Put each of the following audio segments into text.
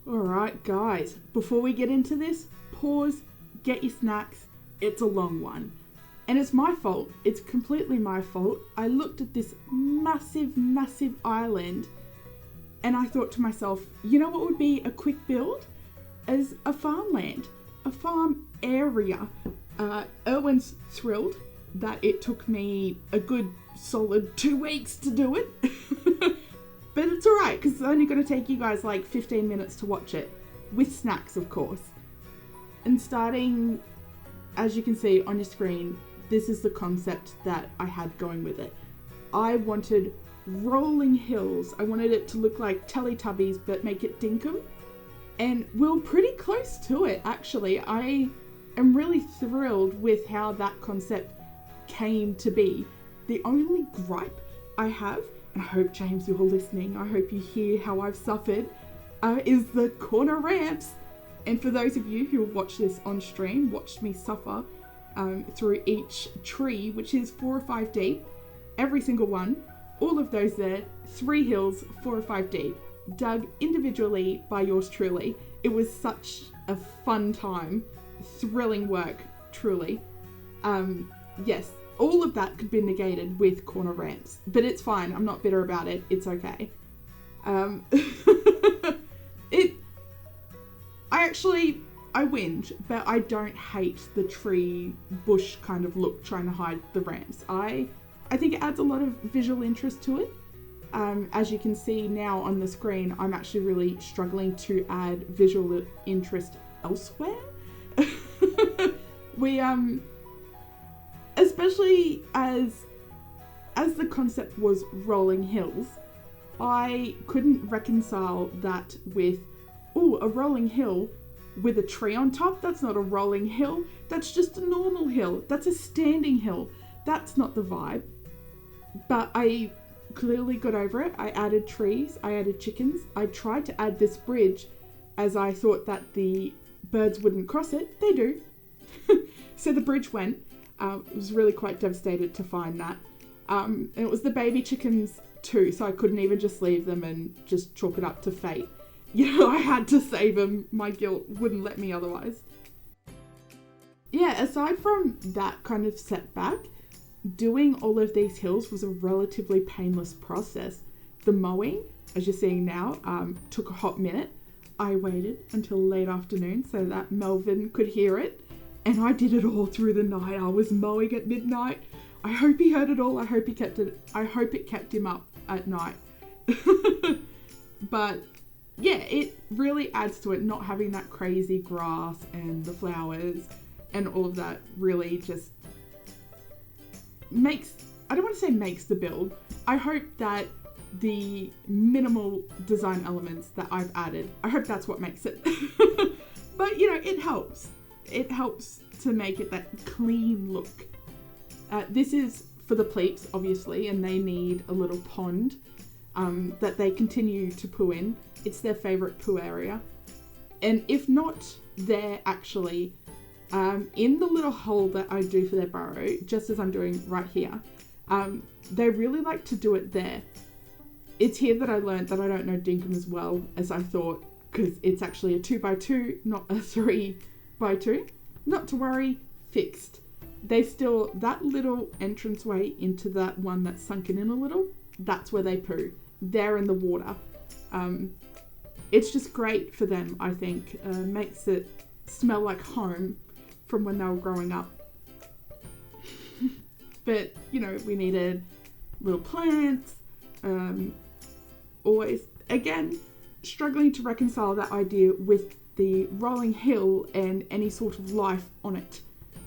Alright guys, before we get into this, pause, get your snacks, it's a long one. And it's my fault, it's completely my fault. I looked at this massive island and I thought to myself, you know what would be a quick build? As a farmland, a farm area. Irwin's thrilled that it took me a good solid 2 weeks to do it. But it's alright, because it's only going to take you guys like 15 minutes to watch it. With snacks, of course. And starting, as you can see on your screen, this is the concept that I had going with it. I wanted rolling hills. I wanted it to look like Teletubbies, but make it Dinkum. And we're pretty close to it, actually. I am really thrilled with how that concept came to be. The only gripe I have, and I hope, James, you're listening, I hope you hear how I've suffered, is the corner ramps. And for those of you who have watched this on stream, watched me suffer through each tree, which is 4 or 5 deep, every single one, all of those there, 3 hills, 4 or 5 deep, dug individually by yours truly. It was such a fun time, thrilling work, truly. Yes, all of that could be negated with corner ramps, but it's fine. I'm not bitter about it. It's okay. I whinge, but I don't hate the tree bush kind of look trying to hide the ramps. I think it adds a lot of visual interest to it. As you can see now on the screen, I'm actually really struggling to add visual interest elsewhere. We, especially as the concept was rolling hills, I couldn't reconcile that with, a rolling hill with a tree on top. That's not a rolling hill. That's just a normal hill. That's a standing hill. That's not the vibe. But I clearly got over it. I added trees. I added chickens. I tried to add this bridge as I thought that the birds wouldn't cross it. They do. So the bridge went. I was really quite devastated to find that. And it was the baby chickens too, so I couldn't even just leave them and just chalk it up to fate. You know, I had to save them. My guilt wouldn't let me otherwise. Yeah, aside from that kind of setback, doing all of these hills was a relatively painless process. The mowing, as you're seeing now, took a hot minute. I waited until late afternoon so that Melvin could hear it. And I did it all through the night. I was mowing at midnight. I hope he heard it all. I hope it kept him up at night. But yeah, it really adds to it, not having that crazy grass and the flowers and all of that really just makes, I don't want to say makes the build. I hope that the minimal design elements that I've added, I hope that's what makes it. But you know, it helps. It helps to make it that clean look. This is for the pleats, obviously, and they need a little pond that they continue to poo in. It's their favourite poo area. And if not there, actually, in the little hole that I do for their burrow, just as I'm doing right here, they really like to do it there. It's here that I learned that I don't know Dinkum as well as I thought, because it's actually a 2x2, not a 3x2. Not to worry, fixed. They still, that little entranceway into that one that's sunken in a little, that's where they poo. They're in the water. It's just great for them, I think. Makes it smell like home from when they were growing up. But, you know, we needed little plants. Always, again, struggling to reconcile that idea with the rolling hill and any sort of life on it.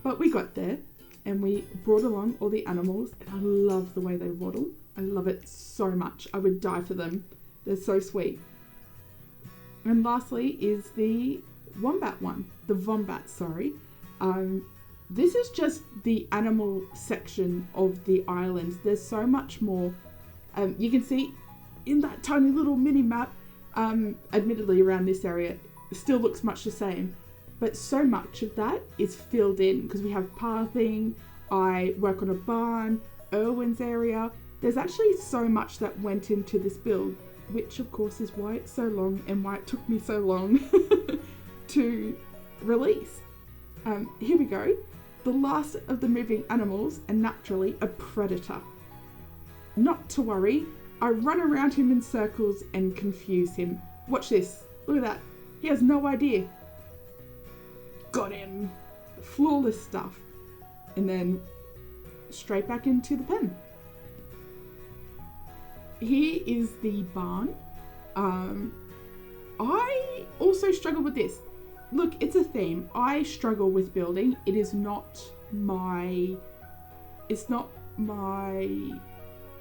But we got there and we brought along all the animals. And I love the way they waddle. I love it so much. I would die for them. They're so sweet. And lastly is the wombat one. The vombat, sorry. This is just the animal section of the island. There's so much more. You can see in that tiny little mini map, admittedly around this area, it still looks much the same. But so much of that is filled in because we have pathing. I work on a barn, Irwin's area. There's actually so much that went into this build which of course is why it's so long and why it took me so long to release. Here we go. The last of the moving animals, and naturally a predator. Not to worry, I run around him in circles and confuse him. Watch this. Look at that. He has no idea. Got him. Flawless stuff. And then straight back into the pen. Here is the barn. I also struggle with this. Look, it's a theme. I struggle with building. It's not my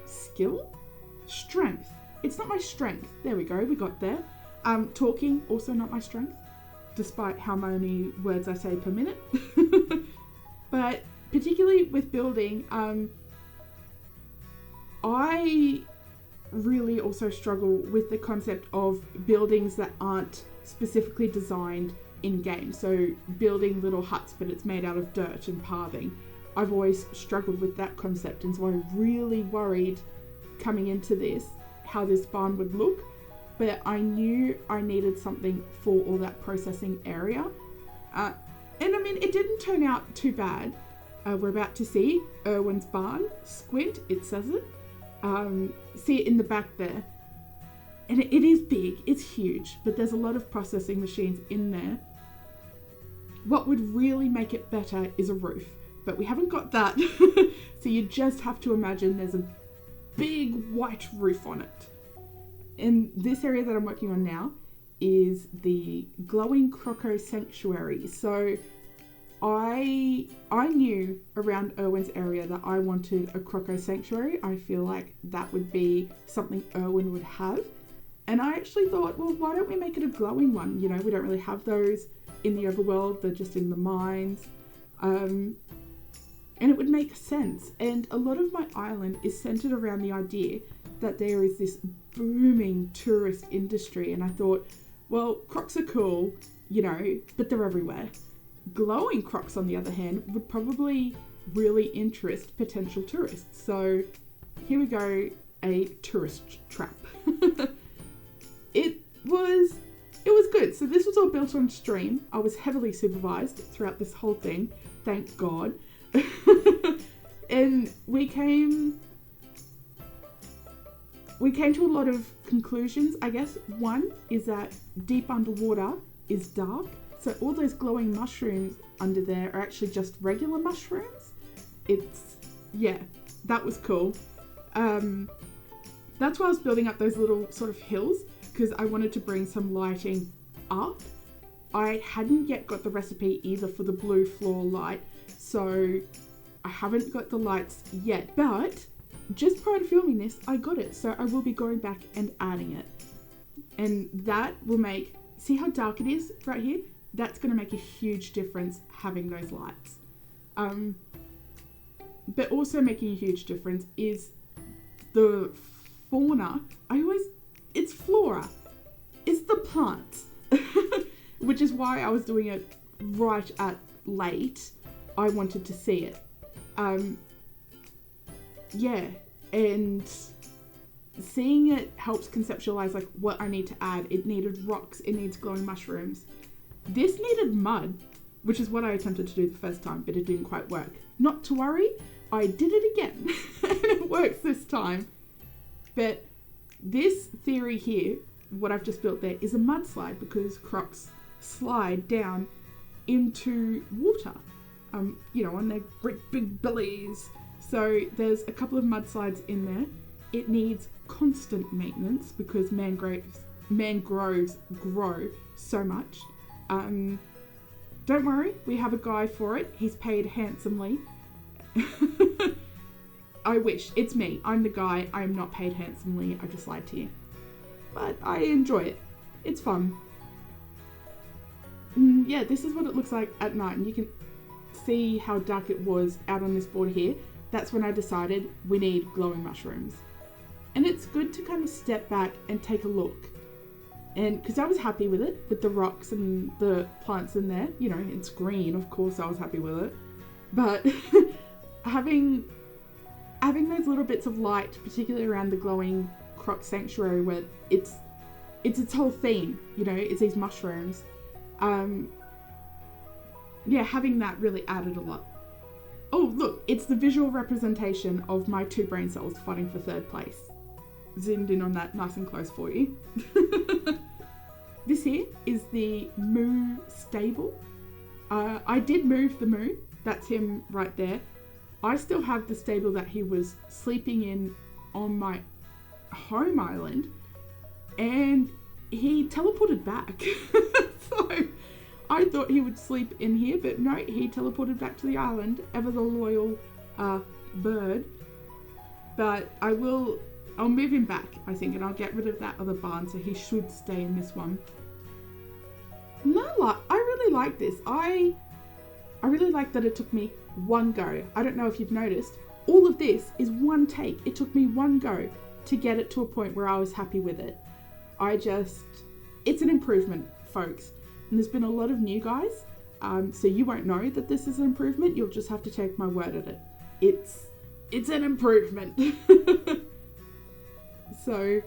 skill? Strength. It's not my strength. There we go, we got there. Talking, also not my strength, despite how many words I say per minute. But particularly with building, I really also struggle with the concept of buildings that aren't specifically designed in game. So building little huts, but it's made out of dirt and pathing. I've always struggled with that concept, and so I really worried coming into this how this barn would look, but I knew I needed something for all that processing area. And I mean, it didn't turn out too bad. We're about to see Irwin's barn. Squint, it says it. See it in the back there. And it is big, it's huge, but there's a lot of processing machines in there. What would really make it better is a roof, but we haven't got that. So you just have to imagine there's a big white roof on it. And this area that I'm working on now is the glowing croco sanctuary. So I knew around Irwin's area that I wanted a croco sanctuary. I feel like that would be something Irwin would have. And I actually thought, well, why don't we make it a glowing one? You know, we don't really have those in the overworld. They're just in the mines. And it would make sense. And a lot of my island is centered around the idea that there is this booming tourist industry. And I thought, well, crocs are cool, you know, but they're everywhere. Glowing crocs, on the other hand, would probably really interest potential tourists. So here we go, a tourist trap. It was good. So this was all built on stream. I was heavily supervised throughout this whole thing, thank God. And we came to a lot of conclusions, I guess. One is that deep underwater is dark. So all those glowing mushrooms under there are actually just regular mushrooms. Yeah, that was cool. That's why I was building up those little sort of hills, because I wanted to bring some lighting up. I hadn't yet got the recipe either for the blue floor light, so I haven't got the lights yet, but just prior to filming this, I got it. So I will be going back and adding it. And that will make, see how dark it is right here? That's going to make a huge difference having those lights. But also making a huge difference is the fauna. It's flora. It's the plants. Which is why I was doing it right at late. I wanted to see it. Yeah, and seeing it helps conceptualize like what I need to add. It needed rocks, it needs glowing mushrooms. This needed mud, which is what I attempted to do the first time, but it didn't quite work. Not to worry, I did it again, and it works this time. But this theory here, what I've just built there, is a mudslide, because crocs slide down into water, you know, on their great big bellies. So there's a couple of mudslides in there. It needs constant maintenance because mangroves grow so much. Don't worry, we have a guy for it. He's paid handsomely. I wish. It's me. I'm the guy. I am not paid handsomely. I just lied to you. But I enjoy it. It's fun. Yeah, this is what it looks like at night. And you can see how dark it was out on this board here. That's when I decided we need glowing mushrooms. And it's good to kind of step back and take a look. And because I was happy with it, with the rocks and the plants in there. You know, it's green, of course I was happy with it. But having those little bits of light, particularly around the glowing croc sanctuary where it's its whole theme, you know, it's these mushrooms. Yeah, having that really added a lot. Oh, look, it's the visual representation of my 2 brain cells fighting for 3rd place. Zoomed in on that nice and close for you. This here is the Moo stable. I did move the Moo. That's him right there. I still have the stable that he was sleeping in on my home island, and he teleported back. So I thought he would sleep in here, but no, he teleported back to the island, ever the loyal bird. But I'll move him back, I think, and I'll get rid of that other barn, so he should stay in this one. No, I really like this. I really like that it took me one go. I don't know if you've noticed, all of this is one take. It took me one go to get it to a point where I was happy with it. It's an improvement, folks. And there's been a lot of new guys, so you won't know that this is an improvement. You'll just have to take my word at it. It's an improvement. So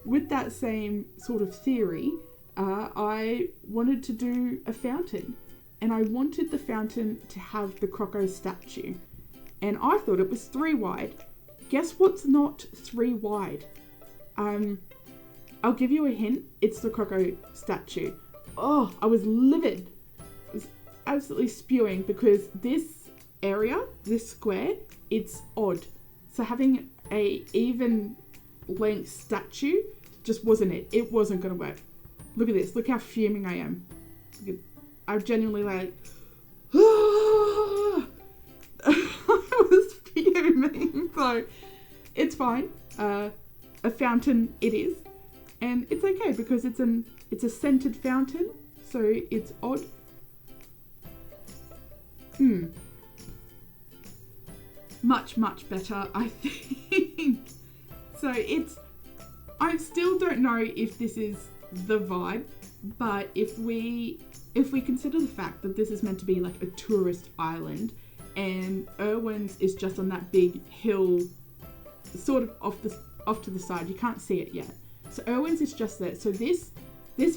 with that same sort of theory, I wanted to do a fountain, and I wanted the fountain to have the croco statue, and I thought it was 3 wide. Guess what's not 3 wide? I'll give you a hint. It's the croco statue. Oh, I was livid. I was absolutely spewing because this area, this square, it's odd. So having a even length statue just wasn't it. It wasn't going to work. Look at this. Look how fuming I am. I'm genuinely like, I was fuming. So it's fine. A fountain it is. And it's okay because it's a scented fountain. So it's odd. Much, much better, I think. So I still don't know if this is the vibe, but if we consider the fact that this is meant to be like a tourist island, and Irwin's is just on that big hill, sort of off to the side, you can't see it yet. So Irwin's is just there. So this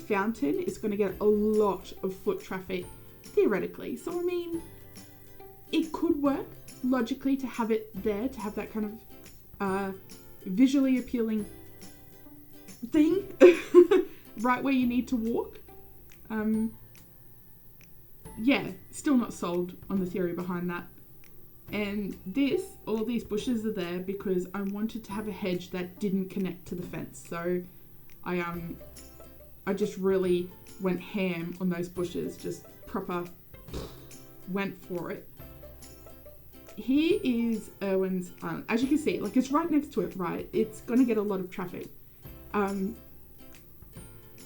fountain is going to get a lot of foot traffic, theoretically. So I mean, it could work logically to have it there, to have that kind of visually appealing thing right where you need to walk. Yeah, still not sold on the theory behind that. And all these bushes are there because I wanted to have a hedge that didn't connect to the fence. So I just really went ham on those bushes, just proper went for it. Here is Irwin's island. As you can see, like it's right next to it, right? It's going to get a lot of traffic.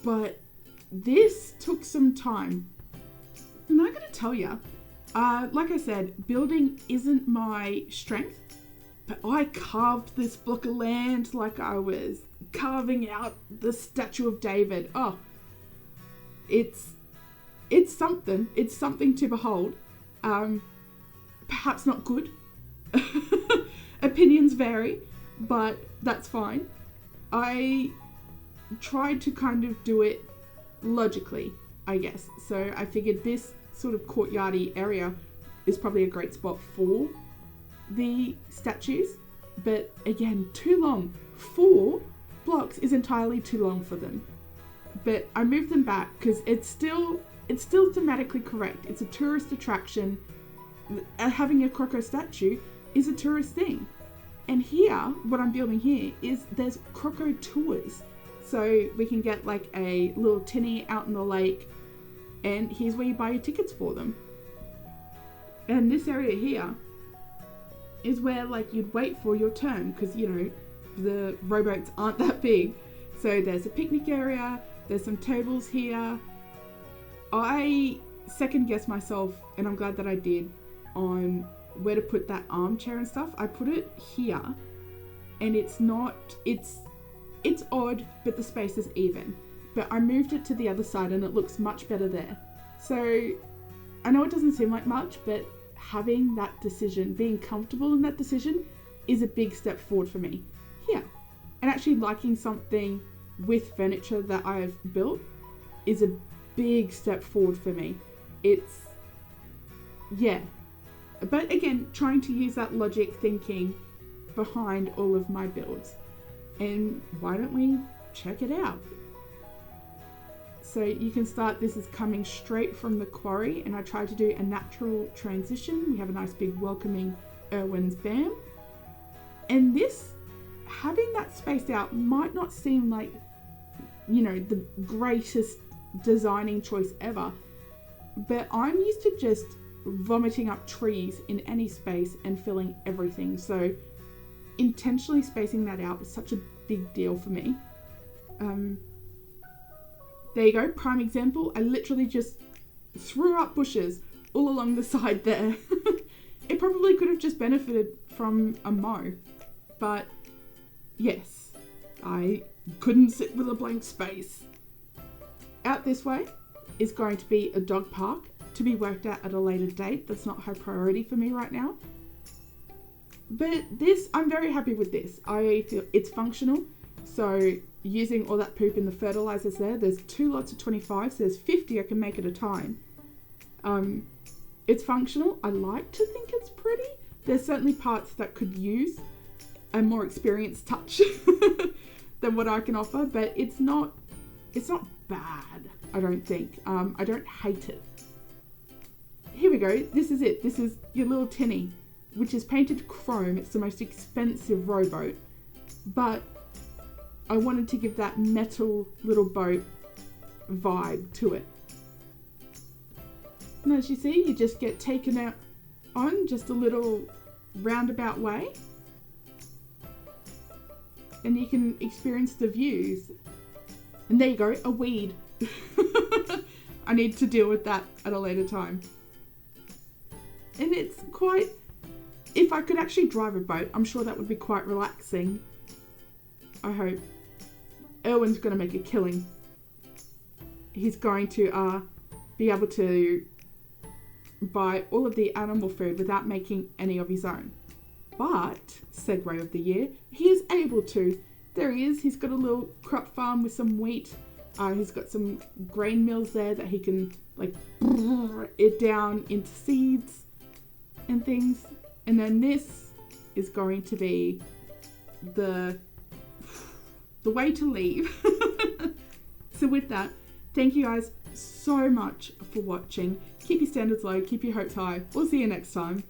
But this took some time. I'm not going to tell you. Like I said, building isn't my strength, but I carved this block of land like I was carving out the statue of David. Oh, it's something. It's something to behold. Perhaps not good. Opinions vary, but that's fine. I tried to kind of do it logically, I guess. So I figured this sort of courtyardy area is probably a great spot for the statues. But again, too long. 4 blocks is entirely too long for them. But I moved them back because it's still thematically correct. It's a tourist attraction. Having a croco statue is a tourist thing. And here, what I'm building here is there's croco tours. So we can get like a little tinny out in the lake, and here's where you buy your tickets for them. And this area here is where like you'd wait for your turn because, you know, the rowboats aren't that big. So there's a picnic area, there's some tables here. I second guessed myself, and I'm glad that I did, on where to put that armchair and stuff. I put it here, and it's odd, but the space is even. But I moved it to the other side and it looks much better there. So I know it doesn't seem like much, but having that decision, being comfortable in that decision, is a big step forward for me. Here. And actually liking something with furniture that I've built is a big step forward for me. It's, yeah. But again, trying to use that logic thinking behind all of my builds. And why don't we check it out? So you can start, this is coming straight from the quarry, and I tried to do a natural transition. We have a nice big welcoming Irwin's BAM. And this, having that spaced out might not seem like, you know, the greatest designing choice ever, but I'm used to just vomiting up trees in any space and filling everything. So intentionally spacing that out was such a big deal for me. There you go, prime example. I literally just threw up bushes all along the side there. It probably could have just benefited from a mow, but yes, I couldn't sit with a blank space. Out this way is going to be a dog park to be worked out at a later date. That's not high priority for me right now. But this, I'm very happy with this. I feel it's functional. So using all that poop in the fertilizers there's 2 lots of 25, so there's 50 I can make at a time. It's functional. I like to think it's pretty. There's certainly parts that could use a more experienced touch than what I can offer, but it's not bad, I don't think. I don't hate it. Here we go. This is it. This is your little tinny, which is painted chrome. It's the most expensive rowboat, but I wanted to give that metal little boat vibe to it. And as you see, you just get taken out on just a little roundabout way, and you can experience the views. And there you go, a weed. I need to deal with that at a later time. And it's quite, if I could actually drive a boat, I'm sure that would be quite relaxing. I hope. Irwin's going to make a killing. He's going to be able to buy all of the animal food without making any of his own. But, segue of the year, he is able to. There he is. He's got a little crop farm with some wheat. He's got some grain mills there that he can like it down into seeds and things. And then this is going to be the way to leave. So with that, thank you guys so much for watching. Keep your standards low, keep your hopes high. We'll see you next time.